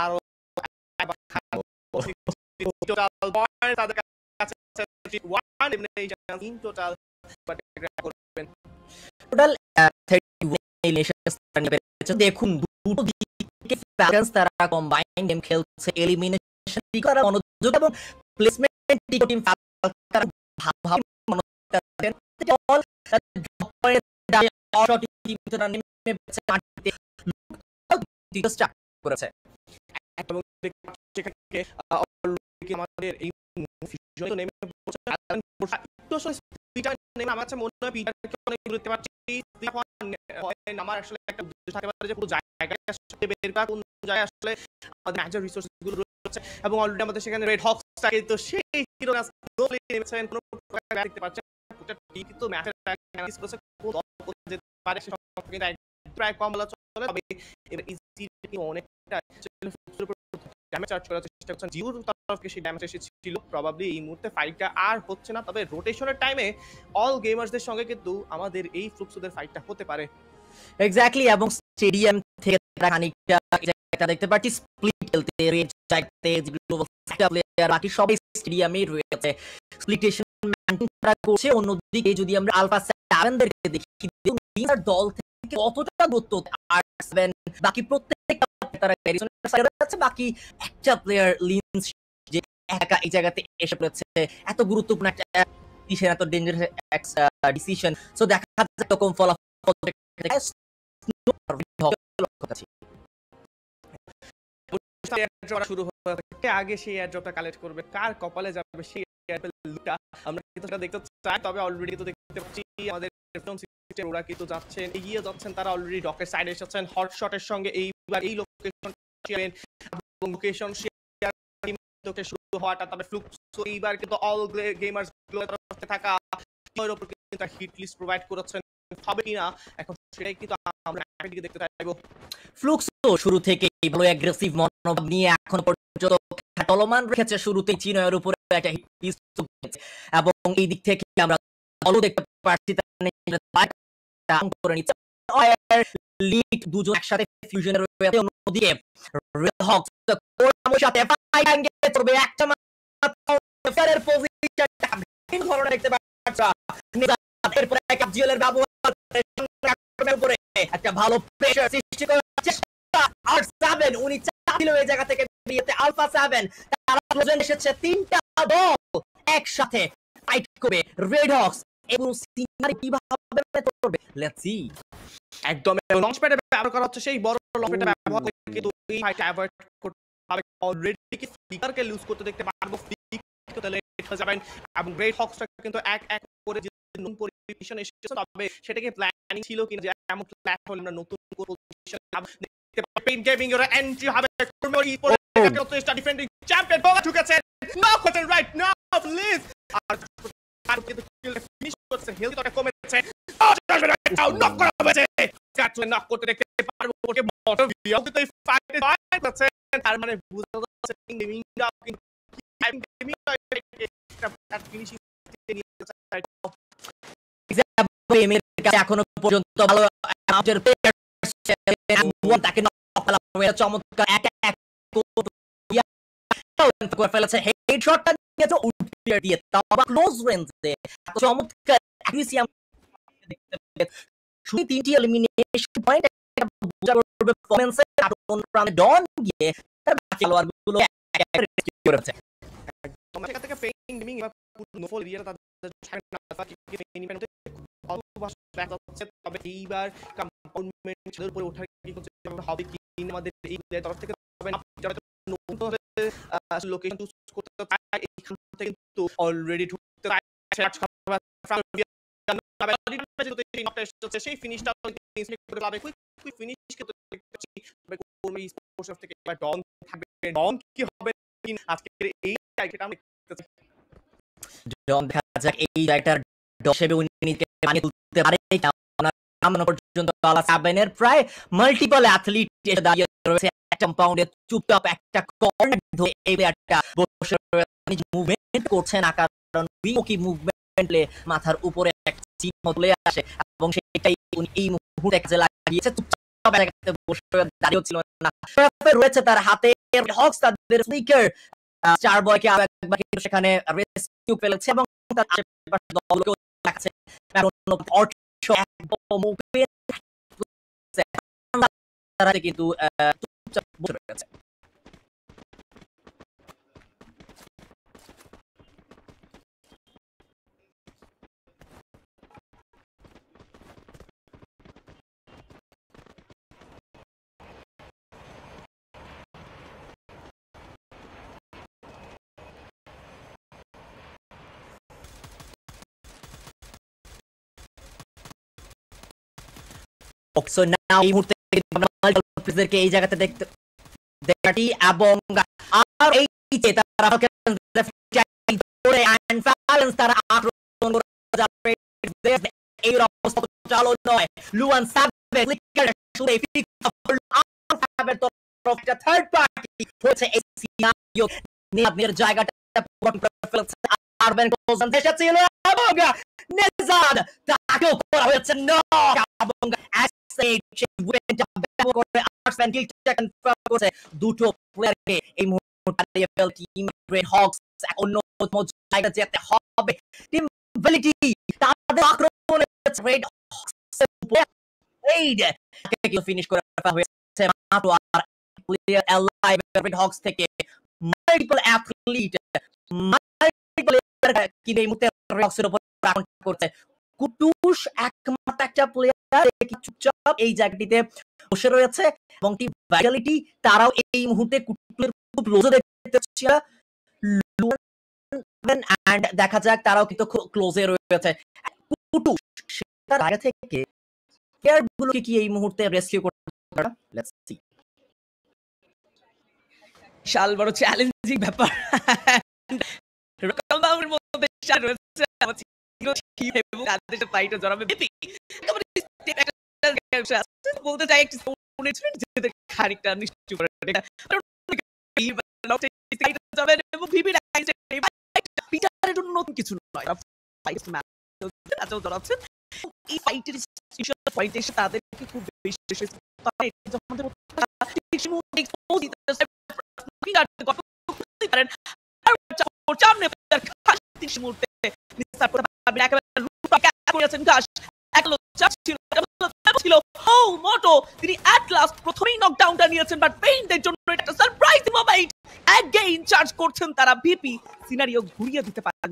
আরো total point তাদের কাছে 1 এলিমিনেশন ইন টোটাল করবেন টোটাল 31 এলিমিনেশন নিয়ে পেরেছে। দেখুন দুটো দিকে ফ্যালকনস তারা কম্বাইন্ড গেম খেলছে, এলিমিনেশন করার মনোযোগ এবং প্লেসমেন্ট টিম ফ্যালকন তারা ভালো অল ড্রপ করে শট টিম তারা নেমে বেঁচে মাটিতে স্টার্ট করেছে এবং সেখানে অলরেডি আমাদের এই ফিউশন নেমে একটু পিটার নেমে আমার কাছে মনে হয় পিটারকে অনেক দূরে দেখতে পাচ্ছি। আমার আসলে একটা উদ্দেশ্য থাকে যে পুরো জায়গায় আসলে বের করা, কোন জায়গায় আসলে আমাদের ম্যাচের রিসোর্সেস গুলো রয়েছে এবং অলরেডি আমাদের সেখানে রেড হকস থাকে, তো সেই হিরোরা স্লোলি নেমেছেন, কোনো প্রকার দেখতে পাচ্ছেন প্রত্যেকটা টিম কিন্তু ম্যাচের অ্যানালাইসিস করছে কোন দল কোথায় যেতে পারে সেটা কিন্তু প্রায় কম বলা চলে। তবে এর ইজি অনেকটা ড্যামেজ চার্জ করার চেষ্টা করছেন, জিওর তরফ থেকে সেই ড্যামেজ এসেছিল। প্রবাবলি এই মুহূর্তে ফাইটটা আর হচ্ছে না, তবে রোটেশনের টাইমে অল গেমার্সদের সঙ্গে কিন্তু আমাদের এই ফ্লুক্সোদের ফাইটটা হতে পারে। এক্স্যাক্টলি, এবং স্টেডিয়াম থেকে খানিকটা এটা দেখতে পাচ্ছি স্প্লিট খেলতে চাইতে গ্লোবাল প্লেয়ার বাকি সবাই স্টেডিয়ামে রয়েছে, স্প্লিটেশন মেইনটেইন করা করছে। অন্যদিকে যদি আমরা আলফা 7 দেরকে দেখি দল থেকে কতটা দূরত্ব আর 7 বাকি প্রত্যেকটা তারা ক্যারিজনের সাইডে আছে, বাকি একটা প্লেয়ার লিন্স যে একা এই জায়গাতে এসে পড়েছে, এত গুরুত্বপূর্ণ একটা ডিসিশন, এত ডেঞ্জারাস একটা ডিসিশন। সো দেখা যাচ্ছে এরকম ফলাফল শুরু হতে আগে সেই এয়ারড্রপটা কালেক্ট করবে, কার কপালে যাবে সেই এয়ারড্রপটা আমরা কিন্তু সেটা দেখতে চাই। তবে অলরেডি তো দেখতে পাচ্ছি আমাদের ওরা কিন্তু যাচ্ছেন, এগিয়ে যাচ্ছেন, তারা অলরেডি ডকের সাইডে এসেছেন হট শটের সঙ্গে। এইবার এই লোকেশন এবং লোকেশন শেয়ার শুরু হওয়াটা তবে ফ্লুক্স এইবার কিন্তু অল গেমার্স তরফে থাকা এর উপর কিন্তু হিট লিস্ট প্রোভাইড করেছেন, হবে কিনা এখন সেটাই কিন্তু আমরা দিকে দেখতে চাইবো। ফ্লুক্স তো শুরু থেকেই ভালো অ্যাগ্রেসিভ মনোভাব নিয়ে এখন পর্যন্ত চলমান রেখেছে, শুরুতেই চিনয়ের উপরে একটা হিট লিস্ট এবং এই দিক থেকে আমরা দলও দেখতে পাচ্ছি করে নিচ্ছে লিগ দুজন একসাথে ফিউশনের রয়েছে। অন্যদিকে রেড হকস কোরামোর সাথে ফাইট এনগেজ করবে, একটা মাত্র পজিশন ধরনের দেখতে পাচ্ছি এরপরে ক্যাপজুয়ালের ব্যবহার উপরে একটা ভালো প্রেসার সৃষ্টি করার চেষ্টা। আর 7 উনি চাইছিল এই জায়গা থেকে বেরিয়েতে, আলফা 7 তারা ক্লোজে এসেছে, তিনটা দল একসাথে ফাইট করবে। রেড হকস এবং সিনারি কিভাবে করবে, লেটস সি। একদম লঞ্চ প্যাডে ব্যবহার করা হচ্ছে, সেই বড় লঞ্চ প্যাডে ব্যবহার করে কিন্তু এই ফাইটটা অ্যাভয়েড করতে হবে। অলরেডি কি ফ্লিকারকে লুজ করতে দেখতে পারবো, ফ্লিকার লেট হয়ে যাবেন এবং রেড হকসটা কিন্তু এক এক করে যে নতুন পজিশন এসেছে, তবে সেটাকে প্ল্যানিং ছিল কিনা যে এমন প্ল্যান হলে আমরা নতুন পজিশন দেখতে পাবো। পেইন গেমিং এর এন্ট্রি হবে, কুরমোরি পরে কত স্টার ডিফেন্ডিং চ্যাম্পিয়ন বোগা ঢুকেছে, নক করতে রাইট নাও প্লিজ, আর কিন্তু কিল ফিনিশ করছে, হেলথটা কমেছে, নক করা হয়েছে, কাটলে নক করতে দেখতে পারবো ওকে বটম ভিউ তো এই ফাইটে ফাইট আছে, তার মানে বুঝা যাচ্ছে গেমিংটা কিন্তু গেমিংটা একটা ফিনিশিং নিয়ে চাই। এমের কাছে এখনো পর্যন্ত ভালো আমাদের প্লেয়ার তাকে নক করা হয়েছে, চমৎকার এক এক করে ফেলেছে, হেডশটটা দিয়ে তো উঠিয়ে দিয়ে তাও ক্লোজ রেঞ্জে চমৎকার অ্যাগ্রেসিভ দেখতে পেলেন। শুধু 3টি এলিমিনেশন পয়েন্ট একটা বোঝা করবে পারফরম্যান্সে, আর অন্য প্রান্তে ডন গিয়ে তার বাকি খেলোয়াড়গুলো এক এক রেস্কিউ করেছে। একদম এখান থেকে পেইন গেমিং বা পুরো নোফল এরিয়াটা তাদের সামনে না পেইন ইভেন্টে অল্প বাস ব্যাক হচ্ছে, তবে এইবার কম্পাউন্ডমেন্ট ছেলের উপরে ওঠার কি হচ্ছে হবে কি আমাদের এই তরফ থেকে হবে না, যারা নতুন লোকেশন চুজ করতে চায় এইখান থেকে কিন্তু অলরেডি ঢুকতে চায় সেই ফিনিশটা করে পাবে, কুইক ফিনিশ কিন্তু তবে কোরমে স্পোর্টস থেকে এবার ডন থাকবে, ডন কি হবে আজকের এই জায়গাটা আমরা দেখতে চাই। ডন দেখা যাক এই জায়গাটার দশেবে উনি নিজেকে বানিয়ে তুলতে পারে কিনা। আমরা পর্যন্ত আলা 7 এর প্রায় মাল্টিপল অ্যাথলিট এসে দাঁড়িয়ে রয়েছে কম্পাউন্ডে, চুপচাপ একটা কর্নার ধরে এই প্লেয়ারটা বসে মুভমেন্ট করছে না, কারণ বিমুখী মুভমেন্টে মাথার উপরে একটা চিহ্ন চলে আসে এবং সেটাই উনি এই মুহূর্তে কাজে লাগিয়েছে। চুপচাপ সব জায়গাতে বসে দাঁড়িয়েও ছিল না। রয়েছে তার হাতে হক্স তাদের ফ্লিকার চার বয়কে একবার কিন্তু সেখানে রেস্কিউ ফেলেছে এবং তার আশেপাশে দলকেও দেখাচ্ছে একদম তারা কিন্তু চুপচাপ বসে রয়েছে। So now এই মুহূর্তে প্লেয়ারদেরকে এই জায়গাতে দেখতে দেখাটি এবং আর এই যে তারা তারা আক্রমণ করে যাবে এই অবস্থা চালু নয়। লুয়ান সাবে ফ্লিকার শুরু ফিক সাবের তরফটা থার্ড পার্টি হচ্ছে এই সিনারিও নিয়ে জায়গাটা পরিবর্তন করে ফেলেছে। আরবেন কোজন দেশে ছিল এবং নেজাদ তাকেও করা হয়েছে নক এবং দুটো প্লেয়ারকে এই মুহূর্তে টিম রেড হক্স অন্যতম জায়গা যেতে হবে। টিম ভ্যালিটি তাদের আক্রমণে রেড হক্স ফিনিশ করে রাখা হয়েছে মাত্র আর প্লেয়ার অ্যালাইভ রেড হক্স থেকে মাল্টিপল অ্যাথলিট মাল্টিপল কি এই মুহূর্তে রেড হক্সের উপর আক্রমণ করতে কুটুস একমাত্র একটা প্লেয়ার চুপচাপ এই জায়গাটিতে বসে রয়েছে এবং টিম ভাইটালিটি তারাও এই মুহূর্তে কুটুসের খুব ক্লোজে দেখতে পাচ্ছি এন্ড দেখা যাক তারাও কিন্তু খুব ক্লোজে রয়েছে। কুটুস সেটার আগে থেকে প্লেয়ারগুলোকে কি এই মুহূর্তে রেস্কিউ করতে পারে লেটস সি। বিশাল বড় চ্যালেঞ্জিং ব্যাপার রকমাউর মধ্যে রয়েছে এবং তাদের ফাইটে জড়াবে বিপি বলতে চাই একটু যেদের খানিকটা নিশ্চয় করে এবং ভিপি পিটারের জন্য নতুন কিছু নয় জড়াচ্ছেন এই ফাইটের পয়েন্টে এসে তাদেরকে খুব বেশি তিনি at last প্রথমেই নকডাউনটা নিয়েছেন বাট পেইন্টের জন্য এটা সারপ্রাইজিং মোমেন্ট এগেইন চার্জ করছেন তারা ভিপি সিনারিও ঘুরিয়ে দিতে পারেন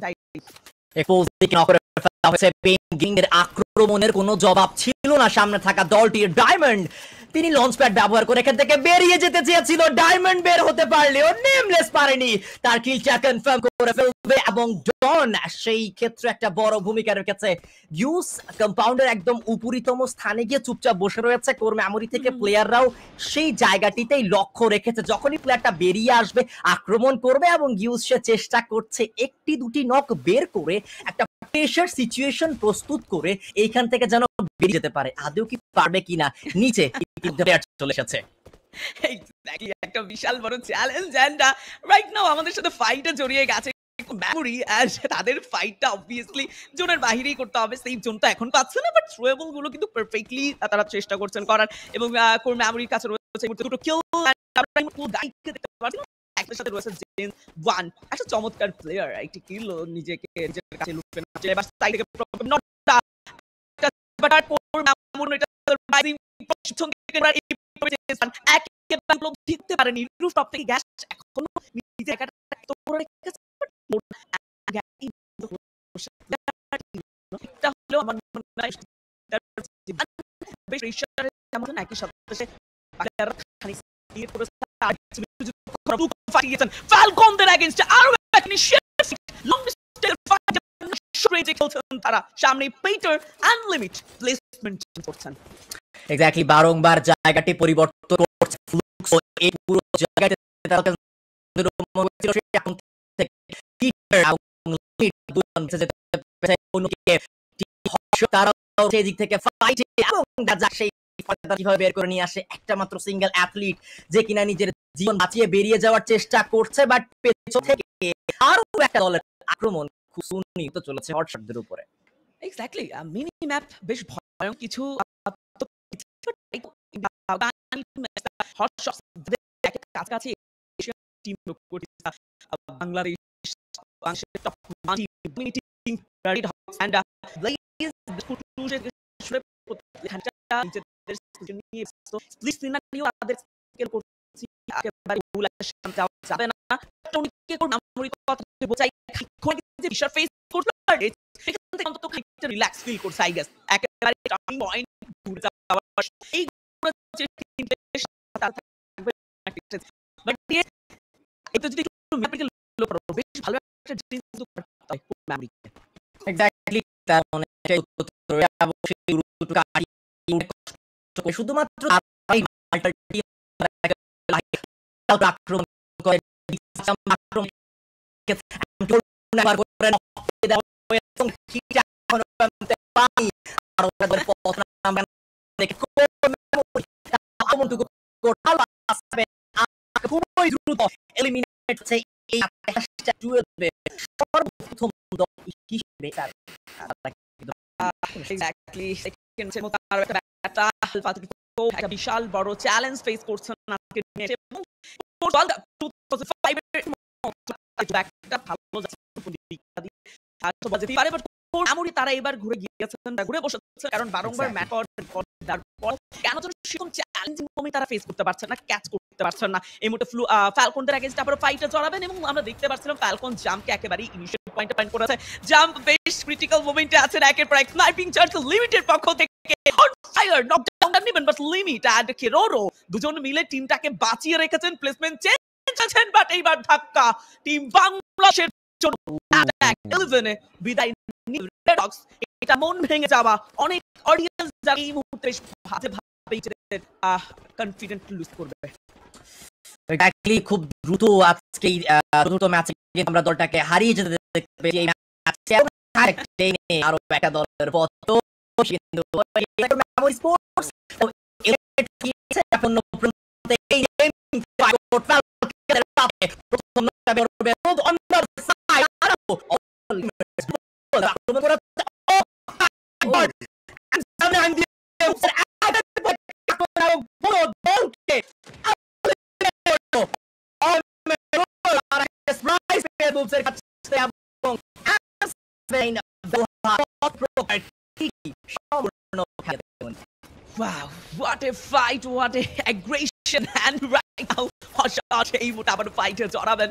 আক্রমণের কোনো জবাব ছিল না সামনে থাকা দলটির। ডায়মন্ড তিনি লঞ্চ প্যাড ব্যবহার করে এখান থেকে বেরিয়ে যেতে চেয়েছিল, ডায়মন্ড বের হতে পারলেও নেমলেস পারেনি, তার কিলটা কনফার্ম করে ফেলবে এবং ডন সেই ক্ষেত্রে একটা বড় ভূমিকা রেখেছে। ইউস কম্পাউন্ডের একদম উপরিতম স্থানে গিয়ে চুপচাপ বসে রয়েছে, কোর মেমোরি থেকে প্লেয়াররাও সেই জায়গাটিতেই লক্ষ্য রেখেছে যখনই প্লেয়ারটা বেরিয়ে আসবে আক্রমণ করবে এবং ইউস সে চেষ্টা করছে একটি দুটি নক বের করে একটা প্রেশার সিচুয়েশন প্রস্তুত করে এইখান থেকে যেন বেরিয়ে যেতে পারে। আদৌ কি পারবে কিনা নিচে চলে এসেছে একটা বিশাল বড় চ্যালেঞ্জ এন্ড রাইট নাও আমাদের সাথে ফাইটে জড়িয়ে গেছে মেমোরি এন্ড তাদের ফাইটটা অবভিয়াসলি জোনের বাইরেই করতে হবে, সেই জোনটা এখন পাচ্ছে না বাট থ্রোয়েবল গুলো কিন্তু পারফেক্টলি তারা চেষ্টা করছেন করার এবং কোর মেমোরির কাছে রয়েছে দুটো কিল গাইডকে দেখতে পাচ্ছি একটার সাথে রয়েছে জেন ওয়ান, একটা চমৎকার প্লেয়ার একটি কিল নিজেকে নিজের কাছে লুপে না এবার সাইড থেকে problem not but core memory এটা সারপ্রাইজিং প্রথম থেকে একেবারে জিততে পারেনি রুফটপ থেকে গ্যাস এখনো নিজের একাটা এত বড় রেখেছে এটা হলো আমার মনে হয় বেশ রিশারের যেমন একই সাথে ফালকনদের এগেইনস্ট আরো একটা লং ডিস্টেন্স ফাইট তারা সামনে পিটার আনলিমিট প্লেসমেন্ট করছেন এক্স্যাক্টলি বারংবার জায়গাটি পরিবর্তন করছে ফ্লুক্স এই পুরো জায়গাতে তারা এখন থেকে পিটার তারা সেই দিক থেকে ফাইট এবং সেই কিভাবে বের করে নিয়ে আসে একটা মাত্র সিঙ্গেল অ্যাথলিট যে কিনা নিজের জীবন বাঁচিয়ে বেরিয়ে যাওয়ার চেষ্টা করছে বাট পেছন থেকে আরো একটা দলের আক্রমণ খুব সুনিয়মিত চলেছে হটশটদের উপরে। এক্স্যাক্টলি মিনি ম্যাপ বেশ ভয়ঙ্কর কিছু হট শটস কাছাকাছি এশিয়ান টিম বাংলাদেশ বাংলাদেশের top team Red Hawks and Blaze কুটুজের শুরু স্প্লিট সিনারিও তাদের স্কেল করছি একেবারে বুলাশন যাবে না টনিকে কোন নামরি কথা বোঝাই কোন যে বিশাল ফেস করলো এখান থেকে অন্তত খানিকটা রিল্যাক্স ফিল করছে আই গেস একেবারে টার্নিং পয়েন্ট দূরে যাওয়ার এই যে টিমটা থাকবে বাট এটা যদি একটু ম্যাথমেটিক্যাল বেশ ভালো একটা জিনিস কিন্তু করতে হয় মেমরি এক্স্যাক্টলি তার মানে সেই উত্তর অবশ্যই রুট কাটি শুধুমাত্র তারাই মাল্টি আক্রমণ করে আক্রমণ করে দেওয়া হয়েছে কি এখন পাই আর ওদের পথ নাম্বার দেখে আক্রমণটুকু কোটাল আসবে খুবই দ্রুত এলিমিনেট হচ্ছে এই হ্যাশট্যাগ জুয়েলবে সর্বপ্রথম দল হিসেবে এক্স্যাক্টলি সেকেন্ড এর মতো আর একটা ব্যাটাল ফাতিকো একটা বিশাল বড় চ্যালেঞ্জ ফেস করছেন আজকের ম্যাচে এবং বল 2005 এর ব্যাকটা ভালো যাচ্ছে আর তো বাজে পারে বাট আমরি তারা এবার ঘুরে গিয়েছেন ঘুরে বসেছে কারণ বারংবার ম্যাচ করার পর কেন যেন সেরকম চ্যালেঞ্জিং মোমেন্ট তারা ফেস করতে পারছেন না ক্যাচ করতে পারছেন না এই মুহূর্তে ফ্যালকনদের এগেইনস্ট আবার ফাইটে জড়াবেন এবং আমরা দেখতে পাচ্ছিলাম ফ্যালকন জাম্পকে একেবারে ইনিশিয়াল পয়েন্টে পয়েন্ট করেছে জাম্প বেশ ক্রিটিক্যাল মোমেন্টে আছেন একের পর এক স্নাইপিং চার্জ লিমিটেড পক্ষ থেকে হট ফায়ার নকডাউন নেবেন বাট লিমিট এন্ড কিরোরো দুজন মিলে টিমটাকে বাঁচিয়ে রেখেছেন প্লেসমেন্ট চেঞ্জ আছেন বাট এইবার ধাক্কা টিম বাংলাদেশের জন্য অ্যাটাক 11 এ বিদায় রেড হকস এটা মন ভেঙে যাওয়া অনেক অডিয়েন্স যারা এই মুহূর্তে হাতে ভাবেই কনফিডেন্ট লুজ করবে এক্স্যাক্টলি খুব দ্রুত আজকে দ্রুত ম্যাচে আমরা দলটাকে হারিয়ে যেতে দেখতে পেয়েছি এই ম্যাচে আরো একটা দলের পথ কিন্তু মেমোরি স্পোর্টস এখন এই প্রথম অন্যার side Wow, what a fight, what a aggression, and right now, Hotshot এই মুহূর্তে আবার ফাইটে জড়াবেন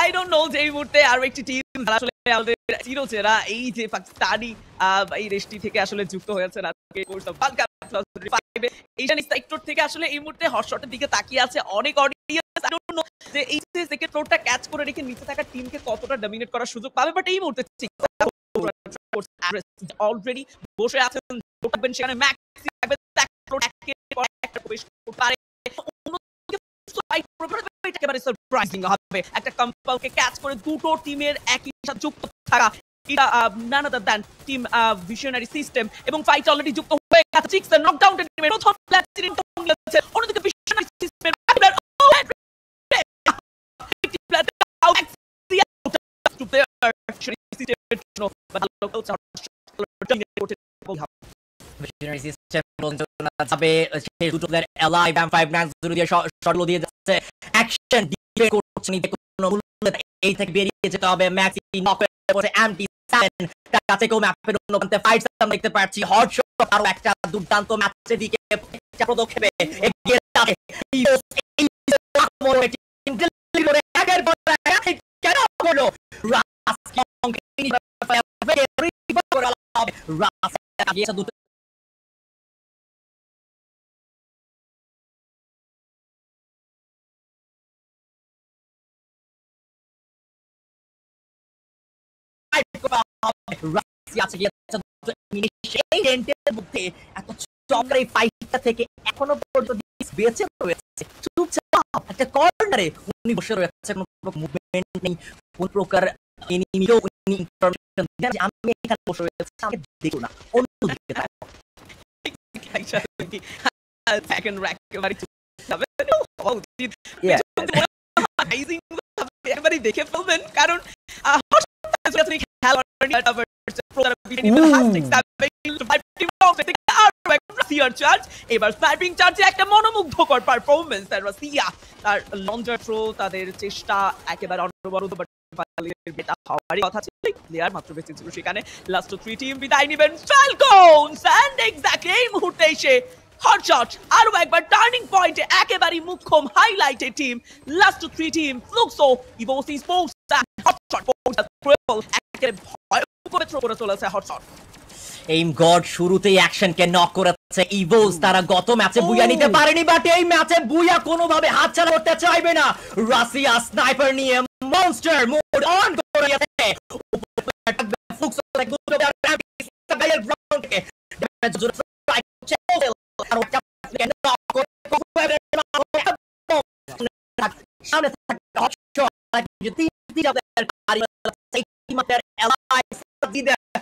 I don't know যে এই মুহূর্তে আরো একটি টিম আসলে আমাদের চিরচেরা এই যে পাকিস্তানি এই রেশটি থেকে আসলে যুক্ত হয়েছে আজকে course of world cup 2025 Asian sector থেকে আসলে এই মুহূর্তে হটশটের দিকে তাকিয়ে আছে অনেক অডিয়েন্স I don't know যে এই যে সেকেন্ড ফ্লোরটা ক্যাচ করে রেখে নিচে থাকা টিমকে কতটা ডমিনেট করার সুযোগ পাবে বাট এই মুহূর্তে অলরেডি বসে আছেন থাকবেন সেখানে ম্যাক্সি থাকবে একটা প্রবেশ করতে পারে একেবারে সারপ্রাইজিং হবে একটা কম্পালকে ক্যাচ করে দুটো টিমের একই সাথে যুক্ত থাকা এটা none other than team visionary system এবং ফাইট অলরেডি যুক্ত হয়ে গেছে সিক্স নকডাউন টিমের প্রথম প্ল্যাটিনাম কংগ্রেসের অন্যদিকে ভিশনারি সিস্টেমের মিশনারি সিস্টেম যাবে সেই দুটোদের এলাই ব্যাম 590 দিয়ে শটল দিয়ে যাচ্ছে অ্যাকশন ডিলে করছে নিতে কোনো মূল্য এই থেকে বেরিয়ে যেতে হবে ম্যাক্সি নক করে এমটি 7 কাছে কেউ ম্যাপের অন্য প্রান্তে ফাইট আমরা দেখতে পাচ্ছি হট শট আরো একটা দুর্দান্ত ম্যাচের দিকে পদক্ষেপে এগিয়ে যাচ্ছে এই টিম ডিলে করে আগের পর কেন হলো রাস আগিয়ে দুটো ফাইটটা থেকে এখনো পর্যন্ত বেঁচে রয়েছে চুপচাপ একটা কর্নারে উনি বসে রয়েছে কোনো মুভমেন্ট নেই কোন প্রকার এনিমিও উনি ইনফরমেশন দেন আমি এখানে বসে রয়েছে আমাকে দেখো না অন্যদিকে তাকাও সেকেন্ড র‍্যাক এবারে যাবে উচিত এবারে দেখে ফেলবেন কারণ খেলা রাশিয়ার চার্জ, এবার স্নাইপিং চার্জে একটা মনোমুগ্ধকর পারফরমেন্স আর রাশিয়া তার লঞ্চার থ্রো, তাদের চেষ্টা একেবারে অনবরত, বাট বেটা হওয়ারই কথা ছিল। প্লেয়ার মাত্র বেঁচে ছিল সেখানে। লাস্ট 3 টিম বিদায় নেবেন ফ্যালকনস, এন্ড এক্স্যাক্টলি এই মুহূর্তে এসে হটশট আরো একবার টার্নিং পয়েন্টে একেবারে মুখ্যম highlighted team. Last 3 team Fluxo, Evos Sports, Hotshot একেবারে ভয়ঙ্কর থ্রো করে চলেছে হটশট। এইম গড শুরুতেই অ্যাকশনকে নক করেছে ইভোস। তারা গত ম্যাচে বুয়া নিতে পারেনি, বাট এই ম্যাচে বুয়া কোনোভাবে হাতছাড়া করতে চাইবে না। রাশিয়া স্নাইপার নিয়ে মনস্টার মোড অন করে গেছে।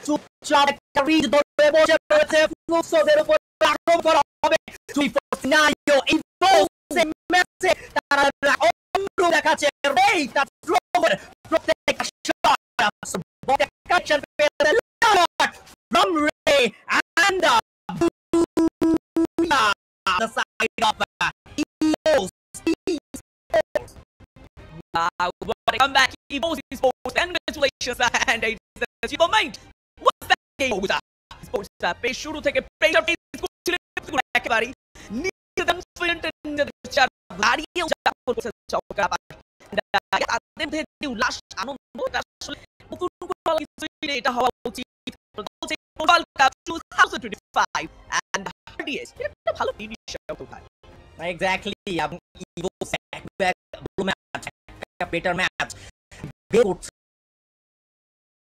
চুপচাপ একটা রিজ ধরে বসে রয়েছে। ফ্লুক্সোদের উপর আক্রমণ করা হবে। 3-4 সিনারিও ইভোস এই ম্যাচে তারা অন্য দেখাচ্ছে। রেই তার স্ট্রোকের প্রত্যেকটা শট বটে কানেকশন পেতে লট from Ray and the side of Evo's. Wow, what a comeback. Evo's Sports, congratulations and a achievement. What's that game over? Sports পেশ শুরু থেকে প্রেসার ফেস করছিলেন একেবারে নিজেদের ফিল্ডের চার দাঁড়িয়ে করছে চমৎকার। তাদের মধ্যে উল্লাস আনন্দটা আসলে নতুন করে কিছু এটা হওয়া উচিত। ওয়ার্ল্ড কাপ 2025 and RDS এটা ভালো জিনিস তো ভাই। এক্স্যাক্টলি, এবং ইভোস এক ব্যাক ভালো ম্যাচ, একটা বেটার ম্যাচ বের করছে